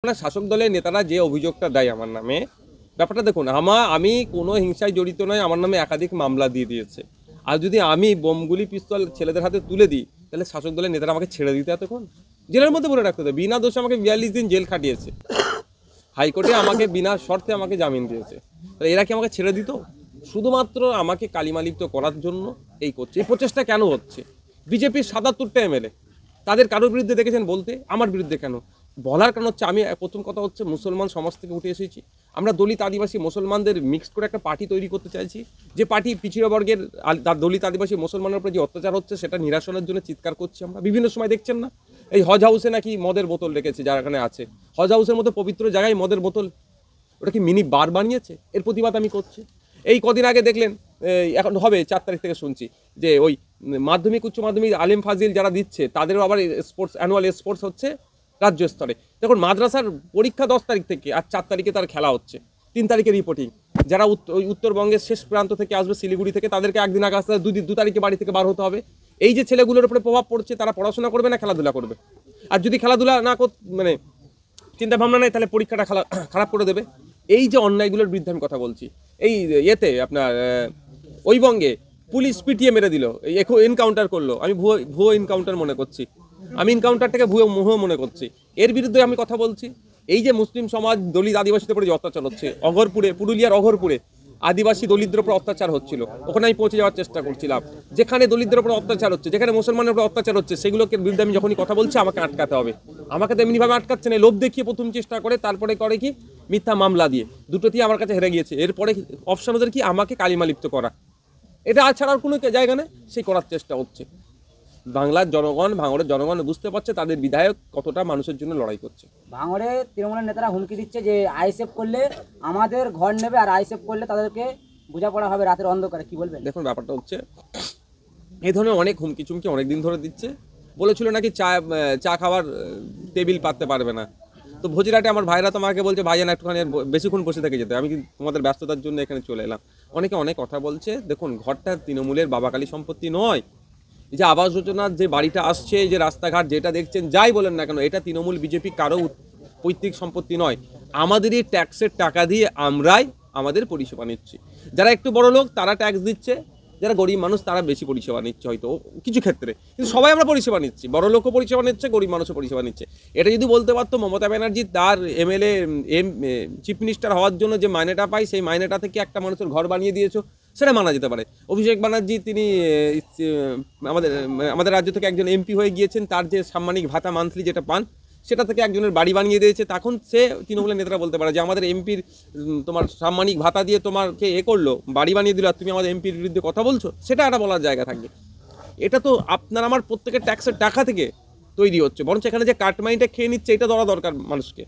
না শাসক দলের নেতারা যে অভিযোগটা দেয় আমার নামে, ব্যাপারটা দেখুন, আমি কোনো হিংসায় জড়িত নয়, আমার নামে একাধিক মামলা দিয়ে দিয়েছে। আর যদি আমি বোমগুলি পিস্তল ছেলেদের হাতে তুলে দিই, তাহলে শাসক দলের নেতারা আমাকে ছেড়ে দিতে এতক্ষণ জেলের মধ্যে পড়ে রাখতে হবে। বিনা দোষে আমাকে 42 দিন জেল খাটিয়েছে, হাইকোর্টে আমাকে বিনা শর্তে আমাকে জামিন দিয়েছে। তাহলে এরা কি আমাকে ছেড়ে দিত? শুধুমাত্র আমাকে কালিমালিপ্ত করার জন্য এই করছে। এই প্রচেষ্টা কেন হচ্ছে? বিজেপির 77টা এমএলএ, তাদের কারোর বিরুদ্ধে দেখেছেন বলতে? আমার বিরুদ্ধে কেন বলার কারণ হচ্ছে, আমি প্রথম কথা হচ্ছে মুসলমান সমাজ থেকে উঠে এসেছি। আমরা দলিত আদিবাসী মুসলমানদের মিক্সড করে একটা পার্টি তৈরি করতে চাইছি, যে পার্টি পিছিয়ে বর্গের দলিত আদিবাসী মুসলমানের উপরে যে অত্যাচার হচ্ছে সেটা নিরাসনের জন্য চিৎকার করছি আমরা। বিভিন্ন সময় দেখছেন না, এই হজ হাউসে নাকি মদের বোতল রেখেছে, যারা এখানে আছে হজ হাউসের মতো পবিত্র জায়গায় মদের বোতল, ওটা কি মিনি বার বানিয়েছে? এর প্রতিবাদ আমি করছি। এই কদিন আগে দেখলেন, এখন হবে 4 তারিখ থেকে শুনছি যে ওই মাধ্যমিক উচ্চ মাধ্যমিক আলিম ফাজিল যারা দিচ্ছে তাদেরও আবার স্পোর্টস অ্যানুয়াল স্পোর্টস হচ্ছে রাজ্য স্তরে। দেখুন, মাদ্রাসার পরীক্ষা 10 তারিখ থেকে, আর 4 তারিখে তার খেলা হচ্ছে, 3 তারিখে রিপোর্টিং। যারা উত্তরবঙ্গের শেষ প্রান্ত থেকে আসবে শিলিগুড়ি থেকে, তাদেরকে একদিন আগে আসতে 2 তারিখে বাড়ি থেকে বার হতে হবে। এই যে ছেলেগুলোর উপরে প্রভাব পড়ছে, তারা পড়াশোনা করবে না খেলাধুলা করবে? আর যদি খেলাধুলা না মানে চিন্তা ভাবনা নেই, তাহলে পরীক্ষাটা খারাপ করে দেবে। এই যে অন্যায়গুলোর বিরুদ্ধে আমি কথা বলছি। এই এতে আপনার ওই বঙ্গে পুলিশ পিটিয়ে মেরে দিল, এনকাউন্টার করলো, আমি ভুয়ো এনকাউন্টার মনে করছি, আমি এনকাউন্টারটাকে ভুয়ো মনে করছি। এর বিরুদ্ধে আমি কথা বলছি। এই যে মুসলিম সমাজ দলিত আদিবাসীদের উপরে যে অত্যাচার হচ্ছে, অঘরপুরে, পুরুলিয়ার অঘরপুরে আদিবাসী দলিতদের উপর অত্যাচার হচ্ছিল, ওখানে আমি পৌঁছে যাওয়ার চেষ্টা করছিলাম। যেখানে দলিতদের উপর অত্যাচার হচ্ছে, যেখানে মুসলমানের উপর অত্যাচার হচ্ছে, সেগুলোকে বিরুদ্ধে আমি যখনই কথা বলছি, আমাকে আটকাতে হবে। আমাকে তো এমনিভাবে আটকাচ্ছে না, লোভ দেখিয়ে প্রথম চেষ্টা করে, তারপরে করে কি মিথ্যা মামলা দিয়ে, দুটোতেই আমার কাছে হেরে গিয়েছে। এরপরে অপশন ওদের কি, আমাকে কালিমালিপ্ত করা। এটা ছাড়ার কোনো জায়গা নেই, সেই করার চেষ্টা হচ্ছে। বাংলার জনগণ, ভাঙড়ের জনগণ বুঝতে পারছে তাদের বিধায়ক কতটা মানুষের জন্য লড়াই করছে। ভাঙড়ে তৃণমূলের নেতারা হুমকি দিচ্ছে যে আইএসএফ করলে আমাদের ঘর নেবে, আর আইএসএফ করলে তাদেরকে বোঝাপড়া হবে রাতের অন্ধকারে। কি বলবেন? দেখুন, ব্যাপারটা হচ্ছে এই ধরনের অনেক হুমকি চুমকি অনেকদিন ধরে দিচ্ছে। বলেছিল নাকি চা খাওয়ার টেবিল পাততে পারবে না। তো ভোজিরাটে আমার ভাইরা তো আমাকে বলছে, ভাইজান একটুখানি বেশিক্ষণ বসে থেকে যেতে। আমি তোমাদের ব্যস্ততার জন্য এখানে চলে এলাম। অনেকে অনেক কথা বলছে। দেখুন, ঘরটা তৃণমূলের বাবাকালী সম্পত্তি নয়। যে আবাস যোজনার যে বাড়িটা আসছে, যে রাস্তাঘাট যেটা দেখছেন, যাই বলেন না কেন, এটা তৃণমূল বিজেপি কারো পৈতৃক সম্পত্তি নয়। আমাদেরই ট্যাক্সের টাকা দিয়ে আমরাই আমাদের পরিষেবা নিচ্ছি। যারা একটু বড় লোক তারা ট্যাক্স দিচ্ছে, যারা গরিব মানুষ তারা বেশি পরিষেবা নিচ্ছে হয়তো কিছু ক্ষেত্রে, কিন্তু সবাই আমরা পরিষেবা নিচ্ছি। বড় লোকও পরিষেবা নিচ্ছে, গরিব মানুষও পরিষেবা নিচ্ছে। এটা যদি বলতে পারতো মমতা ব্যানার্জি তার এমএলএ চিফ মিনিস্টার হওয়ার জন্য যে মাইনেটা পায়, সেই মাইনেটা থেকে একটা মানুষের ঘর বানিয়ে দিয়েছো, সেটা মানা যেতে পারে। অভিষেক ব্যানার্জি তিনি আমাদের রাজ্য থেকে একজন এমপি হয়ে গিয়েছেন, তার যে সাম্মানিক ভাতা মান্থলি যেটা পান, সেটা থেকে একজনের বাড়ি বানিয়ে দিয়েছে। তখন সে তৃণমূলের নেতারা বলতে পারে যে আমাদের এমপির তোমার সাম্মানিক ভাতা দিয়ে তোমাকে করলো, বাড়ি বানিয়ে দিল, আর তুমি আমাদের এমপির বিরুদ্ধে কথা বলছো, সেটা একটা বলার জায়গা থাকবে। এটা তো আপনার আমার প্রত্যেকের ট্যাক্সের টাকা থেকে তৈরি হচ্ছে, বরঞ্চ এখানে যে কাটমাইটা খেয়ে নিচ্ছে, এটা ধরা দরকার মানুষকে।